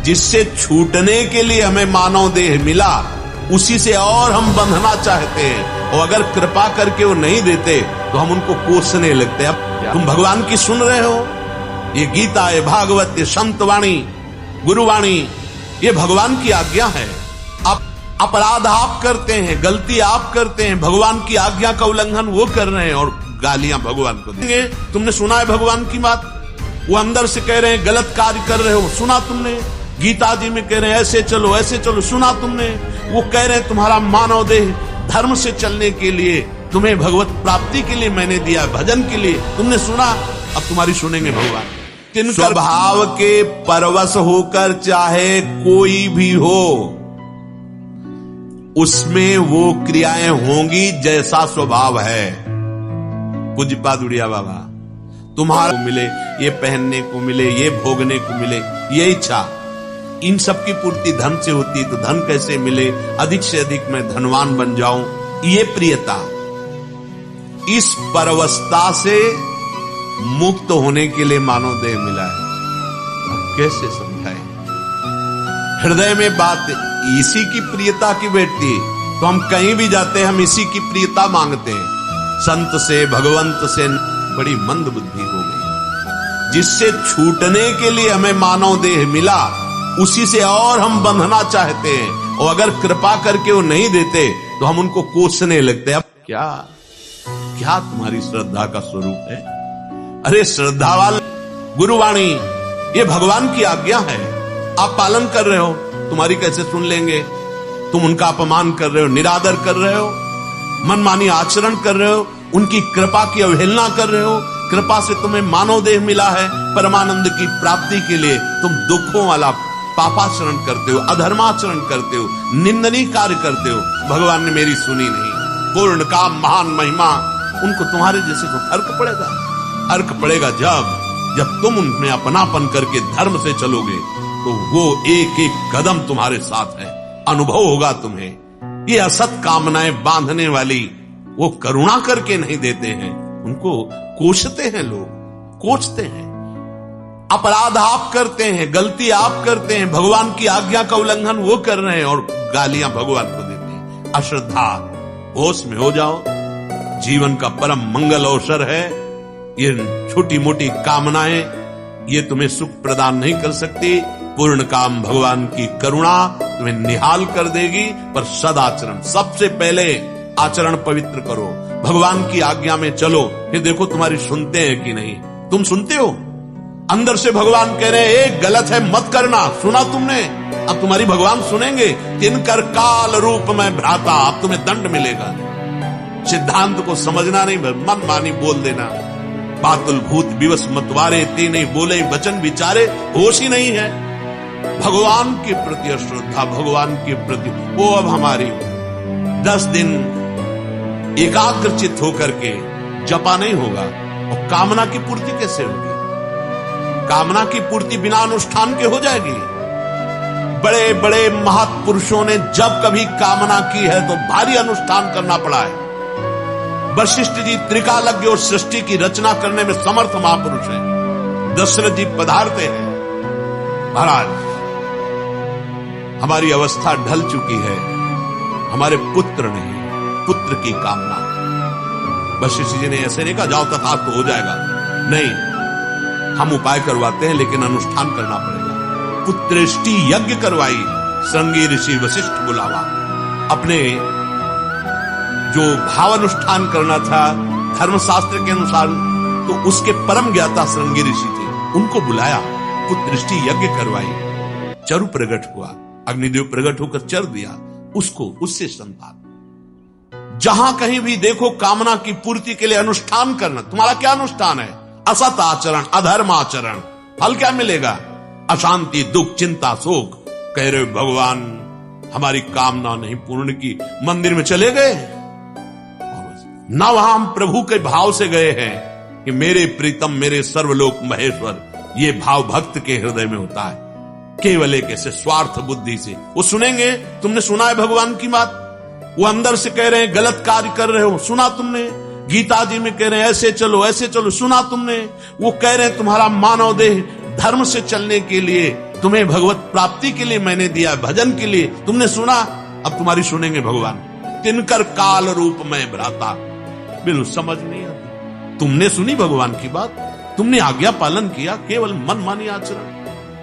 जिससे छूटने के लिए हमें मानव देह मिला, उसी से और हम बंधना चाहते हैं, और अगर कृपा करके वो नहीं देते तो हम उनको कोसने लगते हैं। अब तुम भगवान की सुन रहे हो, ये गीता, ये भागवत, ये संत वाणी, गुरुवाणी, ये भगवान की आज्ञा है। आप अपराध आप करते हैं, गलती आप करते हैं, भगवान की आज्ञा का उल्लंघन वो कर रहे हैं और गालियां भगवान को देंगे। तुमने सुना है भगवान की बात? वो अंदर से कह रहे हैं गलत कार्य कर रहे हो, सुना तुमने? गीता जी में कह रहे हैं ऐसे चलो ऐसे चलो, सुना तुमने? वो कह रहे हैं तुम्हारा मानव देह धर्म से चलने के लिए, तुम्हें भगवत प्राप्ति के लिए मैंने दिया, भजन के लिए, तुमने सुना? अब तुम्हारी सुनेंगे भगवान। किन स्वभाव के परवश होकर चाहे कोई भी हो, उसमें वो क्रियाएं होंगी जैसा स्वभाव है। पूज्यपाद उड़िया बाबा, तुम्हारा मिले, ये पहनने को मिले, ये भोगने को मिले, ये इच्छा, इन सब की पूर्ति धन से होती है, तो धन कैसे मिले, अधिक से अधिक मैं धनवान बन जाऊं, ये प्रियता, इस परवस्था से मुक्त होने के लिए मानव देह मिला है। अब कैसे समझाएं? हृदय में बात इसी की प्रियता की बैठती है, तो हम कहीं भी जाते हैं हम इसी की प्रियता मांगते हैं। संत से, भगवंत से बड़ी मंद बुद्धि हो गई। जिससे छूटने के लिए हमें मानव देह मिला, उसी से और हम बंधना चाहते हैं, और अगर कृपा करके वो नहीं देते तो हम उनको कोसने लगते हैं। अब क्या तुम्हारी श्रद्धा का स्वरूप है? अरे श्रद्धा वाले, गुरुवाणी, ये भगवान की आज्ञा है, आप पालन कर रहे हो, तुम्हारी कैसे सुन लेंगे? तुम उनका अपमान कर रहे हो, निरादर कर रहे हो, मनमानी आचरण कर रहे हो, उनकी कृपा की अवहेलना कर रहे हो। कृपा से तुम्हें मानव देह मिला है परमानंद की प्राप्ति के लिए, तुम दुखों वाला पापाचरण करते हो, अधर्माचरण करते हो, निंदनीय कार्य करते हो। भगवान ने मेरी सुनी नहीं। पूर्ण काम, महान महिमा, उनको तुम्हारे जैसे को फर्क पड़ेगा? फर्क पड़ेगा जब तुम उनमें अपनापन करके धर्म से चलोगे, तो वो एक एक कदम तुम्हारे साथ है, अनुभव होगा तुम्हें। ये असत कामनाएं बांधने वाली वो करुणा करके नहीं देते हैं, उनको कोसते हैं, लोग कोसते हैं। अपराध आप करते हैं, गलती आप करते हैं, भगवान की आज्ञा का उल्लंघन वो कर रहे हैं और गालियां भगवान को देते हैं। अश्रद्धा, होश में हो जाओ, जीवन का परम मंगल अवसर है। ये छोटी मोटी कामनाएं ये तुम्हें सुख प्रदान नहीं कर सकती। पूर्ण काम, भगवान की करुणा तुम्हें निहाल कर देगी। पर सदाचरण, सबसे पहले आचरण पवित्र करो, भगवान की आज्ञा में चलो, फिर देखो तुम्हारी सुनते हैं कि नहीं। तुम सुनते हो? अंदर से भगवान कह रहे हैं एक गलत है, मत करना, सुना तुमने? अब तुम्हारी भगवान सुनेंगे? तिनकर काल रूप में भ्राता, अब तुम्हें दंड मिलेगा। सिद्धांत को समझना नहीं, मन मानी बोल देना। बातुल भूत विवश मतवारे, ते नहीं बोले वचन विचारे, होश ही नहीं है। भगवान के प्रति अश्रद्धा, भगवान के प्रति वो अब हमारी 10 दिन एकाग्रचित होकर के जपा नहीं होगा। और कामना की पूर्ति कैसे होगी? कामना की पूर्ति बिना अनुष्ठान के हो जाएगी। बड़े बड़े महापुरुषों ने जब कभी कामना की है तो भारी अनुष्ठान करना पड़ा है। वशिष्ठ जी त्रिकालज्ञ और सृष्टि की रचना करने में समर्थ महापुरुष हैं। दशरथ जी पधारते हैं, महाराज हमारी अवस्था ढल चुकी है, हमारे पुत्र नहीं, पुत्र की कामना। वशिष्ठ जी ने ऐसे नहीं कहा जाओ तथास्तु तो हो जाएगा, नहीं, हम उपाय करवाते हैं लेकिन अनुष्ठान करना पड़ेगा। पुत्रेष्टि यज्ञ करवाई, श्रृंगी ऋषि वशिष्ठ बुलावा। अपने जो भाव अनुष्ठान करना था धर्मशास्त्र के अनुसार, तो उसके परम ज्ञाता श्रृंगी ऋषि थे, उनको बुलाया, पुत्रेष्टि यज्ञ करवाई, चरु प्रकट हुआ, अग्निदेव प्रकट होकर चर दिया उसको, उससे संतान। जहां कहीं भी देखो कामना की पूर्ति के लिए अनुष्ठान करना। तुम्हारा क्या अनुष्ठान है? असत आचरण, अधर्म आचरण। फल क्या मिलेगा? अशांति, दुख, चिंता, शोक। कह रहे भगवान हमारी कामना नहीं पूर्ण की, मंदिर में चले गए ना, वहां हम प्रभु के भाव से गए हैं कि मेरे प्रीतम, मेरे सर्वलोक महेश्वर। ये भाव भक्त के हृदय में होता है, केवल एक ऐसे स्वार्थ बुद्धि से। वो सुनेंगे? तुमने सुना है भगवान की बात? वो अंदर से कह रहे हैं गलत कार्य कर रहे हो, सुना तुमने? गीता जी में कह रहे हैं ऐसे चलो, सुना तुमने? वो कह रहे हैं तुम्हारा मानव देह धर्म से चलने के लिए, तुम्हें भगवत प्राप्ति के लिए मैंने दिया, भजन के लिए तुमने सुना, अब तुम्हारी सुनेंगे भगवान। तिनकर काल रूप में भ्राता, बिल्कुल समझ नहीं आती। तुमने सुनी भगवान की बात, तुमने आज्ञा पालन किया, केवल मनमानी आचरण।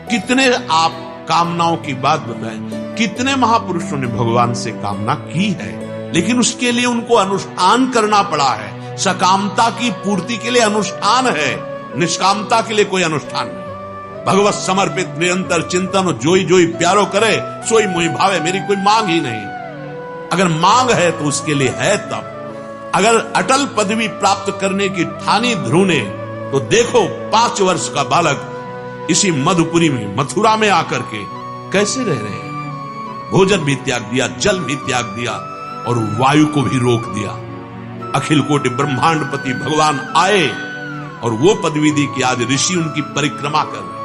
कितने आप कामनाओं की बात बताएं, कितने महापुरुषों ने भगवान से कामना की है, लेकिन उसके लिए उनको अनुष्ठान करना पड़ा है। सकामता की पूर्ति के लिए अनुष्ठान है, निष्कामता के लिए कोई अनुष्ठान नहीं। भगवत समर्पित निरंतर चिंतन, जोई जोई प्यारो करे सोई मोहि भावे, मेरी कोई मांग ही नहीं। अगर मांग है तो उसके लिए है तब। अगर अटल पदवी प्राप्त करने की ठानी ध्रुव ने, तो देखो 5 वर्ष का बालक इसी मधुपुरी में, मथुरा में आकर के कैसे रह रहे हैं। भोजन भी त्याग दिया, जल भी त्याग दिया और वायु को भी रोक दिया। अखिल कोटि ब्रह्मांडपति भगवान आए और वो पदवी दी कि आज ऋषि उनकी परिक्रमा कर रहे हैं।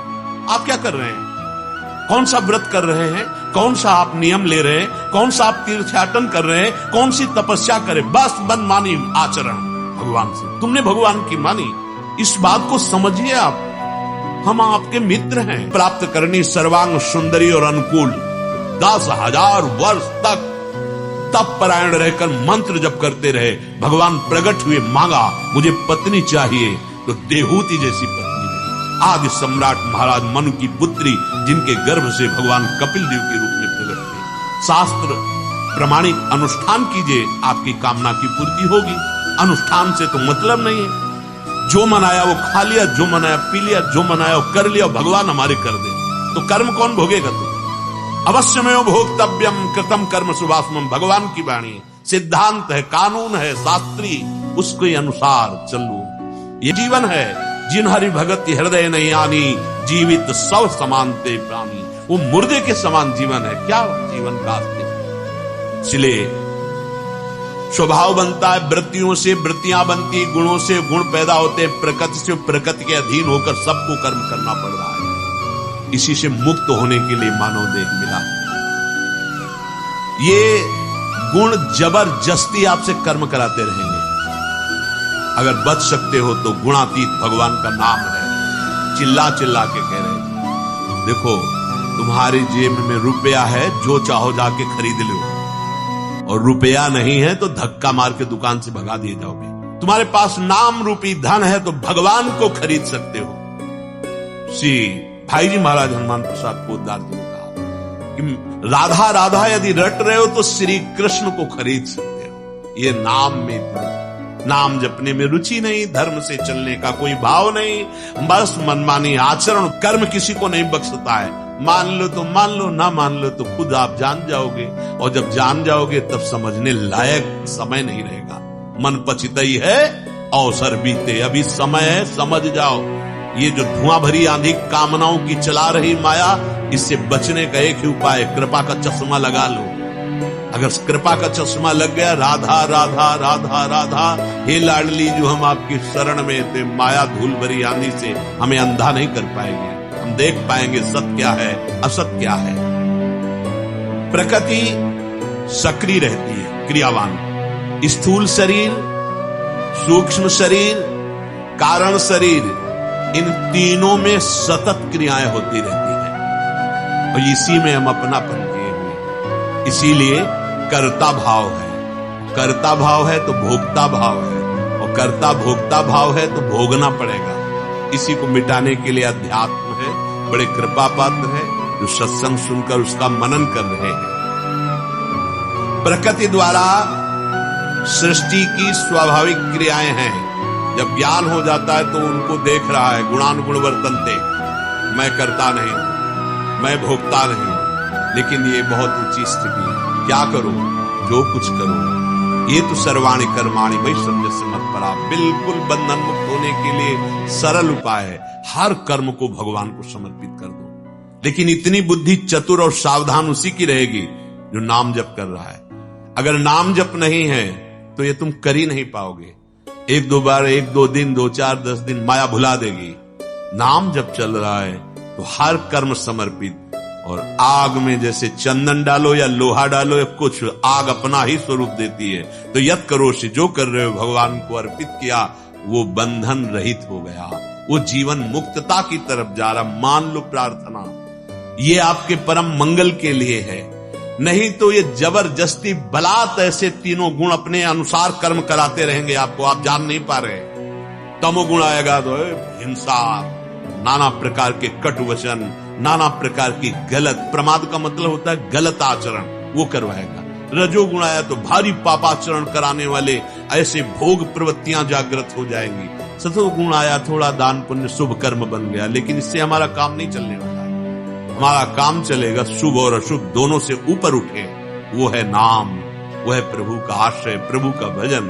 आप क्या कर रहे हैं? कौन सा व्रत कर रहे हैं? कौन सा आप नियम ले रहे हैं? कौन सा आप तीर्थयाटन कर रहे हैं? कौन सी तपस्या करे? बस मनमानी आचरण भगवान से। तुमने भगवान की मानी, इस बात को समझिए आप। हम आपके मित्र हैं। प्राप्त करनी सर्वांग सुंदरी और अनुकूल, 10,000 वर्ष तक तप परायण रहकर मंत्र जप करते रहे। भगवान प्रकट हुए, मांगा मुझे पत्नी चाहिए, तो देहूति जैसी पत्नी मिली। आदि सम्राट महाराज मनु की पुत्री, जिनके गर्भ से भगवान कपिल देव के रूप में प्रकट हुए। शास्त्र प्रमाणिक अनुष्ठान कीजिए, आपकी कामना की पूर्ति होगी। अनुष्ठान से तो मतलब नहीं है। जो मनाया वो खा लिया, जो मनाया पी लिया, जो मनाया वो कर लिया, भगवान हमारे कर दे, तो कर्म कौन भोगेगा? तो अवश्यमेव भोक्तव्यम कृतम कर्म शुभाशुभम, भगवान की वाणी, सिद्धांत है, कानून है, शास्त्री, उसके अनुसार चलो। ये जीवन है। जिन हरि भगति हृदय नहीं आनी, जीवित सब समानते प्राणी। वो मुर्दे के समान जीवन है। क्या जीवन का अस्तित्व? इसलिए स्वभाव बनता है, वृत्तियों से वृत्तियां बनती, गुणों से गुण पैदा होते, प्रकृति से प्रकृति के अधीन होकर सबको कर्म करना पड़ रहा है। इसी से मुक्त होने के लिए मानव देह मिला। ये गुण जबरदस्ती आपसे कर्म कराते रहेंगे। अगर बच सकते हो तो गुणातीत भगवान का नाम है। चिल्ला चिल्ला के कह रहे, देखो तुम्हारी जेब में रुपया है, जो चाहो जाके खरीद लो, और रुपया नहीं है तो धक्का मार के दुकान से भगा दिए जाओगे। तुम्हारे पास नाम रूपी धन है तो भगवान को खरीद सकते हो। श्री भाई जी महाराज हनुमान प्रसाद पोद्दार जी ने कहा कि राधा राधा यदि रट रहे हो तो श्री कृष्ण को खरीद सकते हो। ये नाम में, नाम जपने में रुचि नहीं, धर्म से चलने का कोई भाव नहीं, बस मनमानी आचरण। कर्म किसी को नहीं बख्शता है। मान लो तो मान लो, ना मान लो तो खुद आप जान जाओगे, और जब जान जाओगे तब समझने लायक समय नहीं रहेगा। मन पछितई है अवसर बीते, अभी समय है, समझ जाओ। ये जो धुआं भरी आंधी कामनाओं की चला रही माया, इससे बचने का एक ही उपाय, कृपा का चश्मा लगा लो। अगर कृपा का चश्मा लग गया, राधा राधा राधा राधा, हे लाडली जो हम आपकी शरण में थे, माया धूल भरी आंधी से हमें अंधा नहीं कर पाएंगे। हम देख पाएंगे सत्य क्या है, असत्य क्या है। प्रकृति सक्रिय रहती है, क्रियावान। स्थूल शरीर, सूक्ष्म शरीर, कारण शरीर, इन तीनों में सतत क्रियाएं होती रहती हैं, और इसी में हम अपनापन किए हुए। इसीलिए कर्ता भाव है। कर्ता भाव है तो भोक्ता भाव है, और कर्ता भोक्ता भाव है तो भोगना पड़ेगा। इसी को मिटाने के लिए अध्यात्म है, बड़े कृपा पात्र है, जो सत्संग सुनकर उसका मनन कर रहे हैं। प्रकृति द्वारा सृष्टि की स्वाभाविक क्रियाएं हैं। जब ज्ञान हो जाता है तो उनको देख रहा है, गुणानुगुण वर्तन्ते, मैं करता नहीं, मैं भोगता नहीं। लेकिन ये बहुत ऊंची स्थिति है। क्या करो? जो कुछ करो, ये तो सर्वाणि कर्माणि मयि सन्न्यस्य मत्परा। बिल्कुल बंधन मुक्त होने के लिए सरल उपाय है, हर कर्म को भगवान को समर्पित कर दो। लेकिन इतनी बुद्धि चतुर और सावधान उसी की रहेगी जो नाम जप कर रहा है। अगर नाम जप नहीं है तो ये तुम कर ही नहीं पाओगे। एक दो बार, एक दो दिन, 2 4 10 दिन माया भुला देगी। नाम जब चल रहा है तो हर कर्म समर्पित, और आग में जैसे चंदन डालो या लोहा डालो या कुछ, आग अपना ही स्वरूप देती है। तो यत् करोषि, जो कर रहे हो भगवान को अर्पित किया, वो बंधन रहित हो गया, वो जीवन मुक्तता की तरफ जा रहा। मान लो प्रार्थना, ये आपके परम मंगल के लिए है। नहीं तो ये जबरदस्ती बलात् ऐसे तीनों गुण अपने अनुसार कर्म कराते रहेंगे आपको, आप जान नहीं पा रहे। तमोगुण आएगा तो हिंसा, नाना प्रकार के कट वचन, नाना प्रकार की गलत, प्रमाद का मतलब होता है गलत आचरण, वो करवाएगा। रजोगुण आया तो भारी पापाचरण कराने वाले ऐसे भोग प्रवृत्तियां जागृत हो जाएंगी। सतोगुण आया थोड़ा दान पुण्य शुभ कर्म बन गया, लेकिन इससे हमारा काम नहीं चलने वाला। हमारा काम चलेगा शुभ और अशुभ दोनों से ऊपर उठे, वो है नाम, वो है प्रभु का आश्रय, प्रभु का भजन।